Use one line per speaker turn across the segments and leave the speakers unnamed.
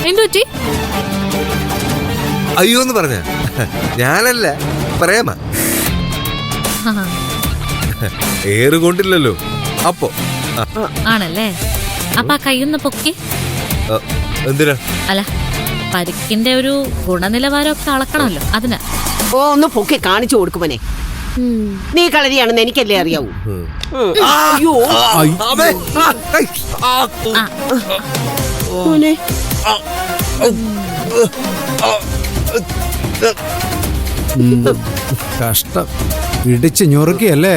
എന്തുപറ്റി?
അയ്യോന്ന് പറഞ്ഞ ഞാനല്ല, പ്രേമ. ഏറുകൊണ്ടില്ലല്ലോ അപ്പോ.
ആണല്ലേ? അപ്പൊ ആ കൈയൊന്ന് പൊക്കി.
എന്തിനാ?
അല്ല, പരിക്കിന്റെ ഒരു ഗുണനിലവാരമൊക്കെ അളക്കണമല്ലോ, അതിനാ.
ഓ, ഒന്ന് പൊക്കി കാണിച്ചു കൊടുക്കുമനെ. നീ കളരിയാണെന്ന് എനിക്കല്ലേ അറിയാവൂ. അയ്യോ മോനെ,
കഷ്ടം, ഇടിച്ച് ഞൊറുക്കിയല്ലേ?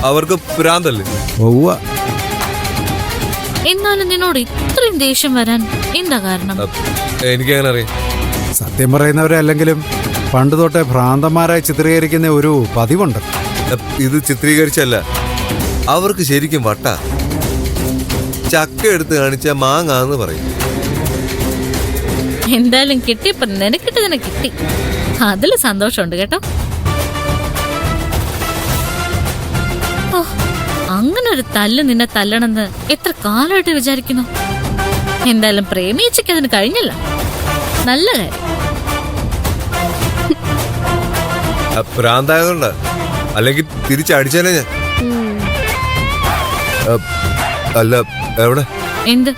അവർക്ക് ഭ്രാന്തല്ലേ?
ഒവ്വ.
എന്നാലും നിന്നോട് ഇത്രയും ദേഷ്യം വരാൻ എന്താ കാരണം?
എനിക്കങ്ങനെ അറിയാം.
സത്യം പറയുന്നവരെ അല്ലെങ്കിലും പണ്ട് തൊട്ടേ ഭ്രാന്തന്മാരായി ചിത്രീകരിക്കുന്ന ഒരു പതിവുണ്ട്.
ഇത് ചിത്രീകരിച്ചല്ല, അവർക്ക് ശരിക്കും വട്ട. ചക്ക എടുത്ത് കാണിച്ച മാങ്ങാന്ന് പറയും.
എന്തായാലും കിട്ടിയപ്പോ നിനക്കിട്ട് കിട്ടി, അതില് സന്തോഷമുണ്ട് കേട്ടോ. ഓ, അങ്ങനെ ഒരു തല്ല് നിന്നെ തല്ലണമെന്ന് എത്ര കാലമായിട്ട് വിചാരിക്കുന്നു. എന്തായാലും പ്രേമിച്ചയ്ക്ക് അതിന് കഴിഞ്ഞല്ല, നല്ല കാര്യം.
ഭ്രാന്തായതുകൊണ്ട, അല്ലെങ്കിൽ തിരിച്ചടിച്ചാലേ ഞാൻ. അല്ല, എവിടെ?
എന്ത്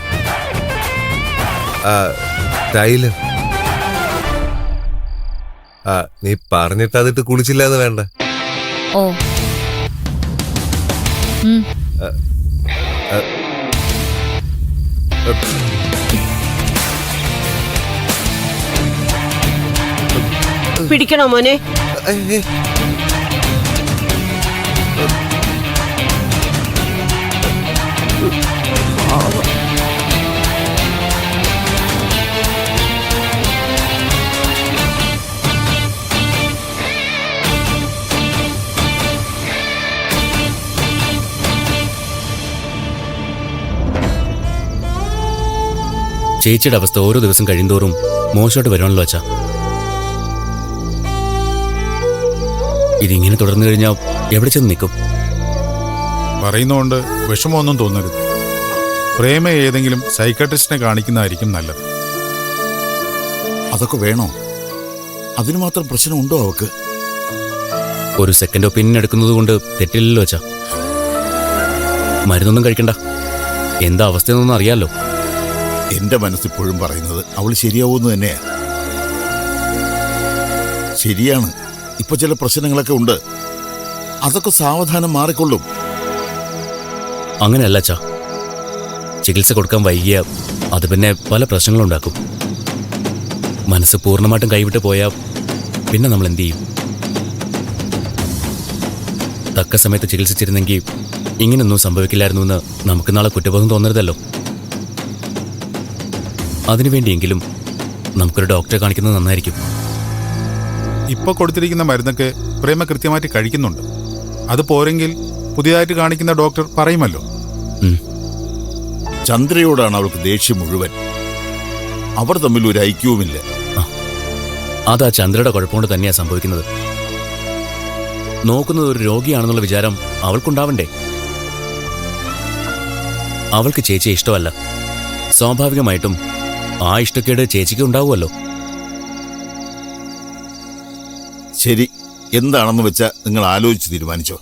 ടൈല്? നീ പറഞ്ഞിട്ട് അതിട്ട് കുളിച്ചില്ലാന്ന് വേണ്ട.
ഓ,
പിടിക്കണോ മോനെ?
ചേച്ചിയുടെ അവസ്ഥ ഓരോ ദിവസം കഴിയുന്തോറും മോശമായിട്ട് വരുവാണല്ലോ അച്ഛാ. ഇതിങ്ങനെ തുടർന്നു കഴിഞ്ഞാൽ എവിടെ ചെന്ന് നിൽക്കും?
പറയുന്നോണ്ട് വിഷമമൊന്നും തോന്നരുത്. പ്രേമ ഏതെങ്കിലും സൈക്കാട്രിസ്റ്റിനെ കാണിക്കുന്നതായിരിക്കും നല്ലത്.
അതൊക്കെ വേണോ? അതിന് മാത്രം പ്രശ്നമുണ്ടോ അവക്ക്?
ഒരു സെക്കൻഡ് ഒപ്പീനിയൻ എടുക്കുന്നത് കൊണ്ട് തെറ്റില്ലല്ലോ അച്ഛാ. മരുന്നൊന്നും കഴിക്കണ്ട, എന്താ അവസ്ഥയെന്നൊന്നും അറിയാലോ.
എന്റെ മനസ്സിപ്പോഴും പറയുന്നത് അവൾ ശരിയാവൂന്ന് തന്നെയാ. ശരിയാണ്, ഇപ്പൊ ചില പ്രശ്നങ്ങളൊക്കെ ഉണ്ട്, അതൊക്കെ സാവധാനം മാറിക്കൊള്ളും.
അങ്ങനെയല്ല അച്ഛാ, ചികിത്സ കൊടുക്കാൻ വൈകിയ അത് പിന്നെ പല പ്രശ്നങ്ങളുണ്ടാക്കും. മനസ്സ് പൂർണ്ണമായിട്ടും കൈവിട്ട് പോയാൽ പിന്നെ നമ്മൾ എന്ത് ചെയ്യും? തക്ക സമയത്ത് ചികിത്സിച്ചിരുന്നെങ്കിൽ ഇങ്ങനൊന്നും സംഭവിക്കില്ലായിരുന്നുവെന്ന് നമുക്ക് നാളെ കുറ്റബോധം തോന്നരുതല്ലോ. അതിനുവേണ്ടിയെങ്കിലും നമുക്കൊരു ഡോക്ടറെ കാണിക്കുന്നത് നന്നായിരിക്കും.
ഇപ്പൊ കൊടുത്തിരിക്കുന്ന മരുന്നൊക്കെ പ്രേമ കൃത്യമായിട്ട് കഴിക്കുന്നുണ്ട്. അത് പോരെങ്കിൽ പുതിയതായിട്ട് കാണിക്കുന്ന ഡോക്ടർ പറയുമല്ലോ.
ചന്ദ്രയോടാണ് അവൾക്ക് ദേഷ്യം മുഴുവൻ. അവർ തമ്മിൽ ഒരു ഐക്യവുമില്ല.
അതാ ചന്ദ്രയുടെ കുഴപ്പമുണ്ട് തന്നെയാ സംഭവിക്കുന്നത്. നോക്കുന്നത് ഒരു രോഗിയാണെന്നുള്ള വിചാരം അവൾക്കുണ്ടാവണ്ടേ? അവൾക്ക് ചേച്ചിയെ ഇഷ്ടമല്ല, സ്വാഭാവികമായിട്ടും ആ ഇഷ്ടക്കേട് ചേച്ചിക്ക് ഉണ്ടാവുമല്ലോ.
ശരി, എന്താണെന്ന് വെച്ചാ നിങ്ങൾ ആലോചിച്ച് തീരുമാനിച്ചോ.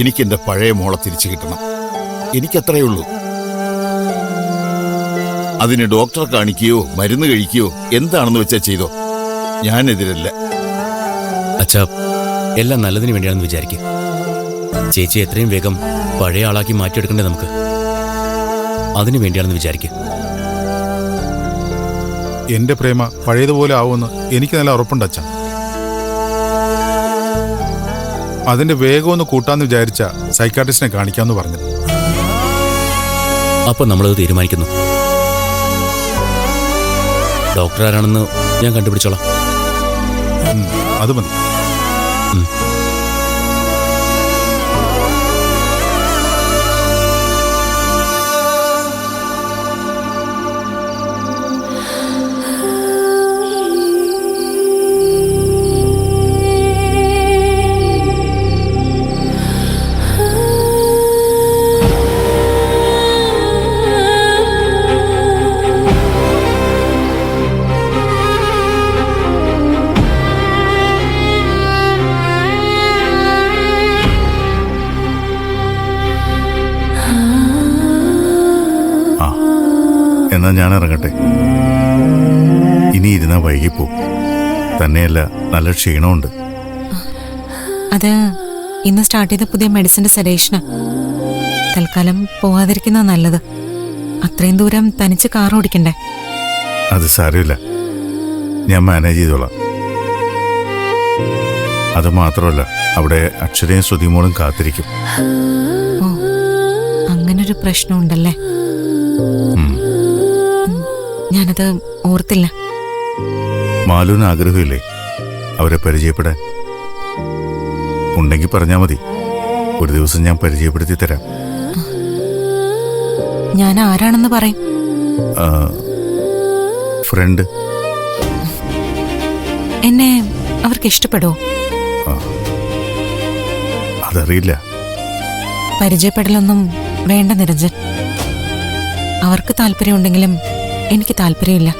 എനിക്കെന്റെ പഴയ മോളെ തിരിച്ചു കിട്ടണം, എനിക്കത്രയേ ഉള്ളൂ. അതിന് ഡോക്ടറെ കാണിക്കുകയോ മരുന്ന് കഴിക്കുകയോ എന്താണെന്ന് വെച്ചാ ചെയ്തോ, ഞാനെതിരല്ല.
അച്ഛാ, എല്ലാം നല്ലതിന് വേണ്ടിയാണെന്ന് വിചാരിക്കും. ചേച്ചി എത്രയും വേഗം പഴയ ആളാക്കി മാറ്റിയെടുക്കണ്ടേ നമുക്ക്? അതിനു വേണ്ടിയാണെന്ന് വിചാരിക്കും.
എന്റെ പ്രേമ പഴയതുപോലെ ആവുമെന്ന് എനിക്ക് നല്ല ഉറപ്പുണ്ട് അച്ഛാ. അതിന്റെ വേഗം ഒന്ന് കൂട്ടാന്ന് വിചാരിച്ച സൈക്കാട്രിസ്റ്റിനെ കാണിക്കാമെന്ന് പറഞ്ഞത്.
അപ്പൊ നമ്മളത് തീരുമാനിക്കുന്നു. ഡോക്ടർ ആരാണെന്ന് ഞാൻ കണ്ടുപിടിച്ചോളാം.
അത് മതി. എന്നാ ഞാൻ ഇറങ്ങട്ടെ. ഇനി ഇരുന്നാ വൈകിപ്പോ. തന്നെയല്ല, നല്ല ക്ഷീണമുണ്ട്.
അത് ഇന്ന് സ്റ്റാർട്ട് ചെയ്ത പുതിയ മെഡിസിന്റെ സെഡേഷന്. തൽക്കാലം പോവാതിരിക്കുന്ന നല്ലത്. അത്രയും ദൂരം തനിച്ച് കാർ ഓടിക്കണ്ടേ?
അത് സാരമില്ല, ഞാൻ മാനേജ് ചെയ്തോളാം. അത് മാത്രമല്ല, അവിടെ അക്ഷരയും ശ്രുതിമോളും കാത്തിരിക്കും.
ഓ, അങ്ങനൊരു പ്രശ്നമുണ്ടല്ലേ? ഞാനത് ഓർത്തില്ല.
മാലുവിന് ആഗ്രഹമില്ലേ അവരെ പരിചയപ്പെടാൻ? ഉണ്ടെങ്കിൽ പറഞ്ഞാൽ മതി, ഒരു ദിവസം ഞാൻ പരിചയപ്പെടുത്തി തരാം.
ഞാൻ ആരാണെന്ന് പറയും.
ഫ്രണ്ട്.
എന്നെ അവർക്ക് ഇഷ്ടപ്പെടുമോ?
അതറിയില്ല.
പരിചയപ്പെടലൊന്നും വേണ്ട നിരഞ്ജൻ. അവർക്ക് താല്പര്യമുണ്ടെങ്കിലും എനിക്ക് താല്പര്യമില്ല.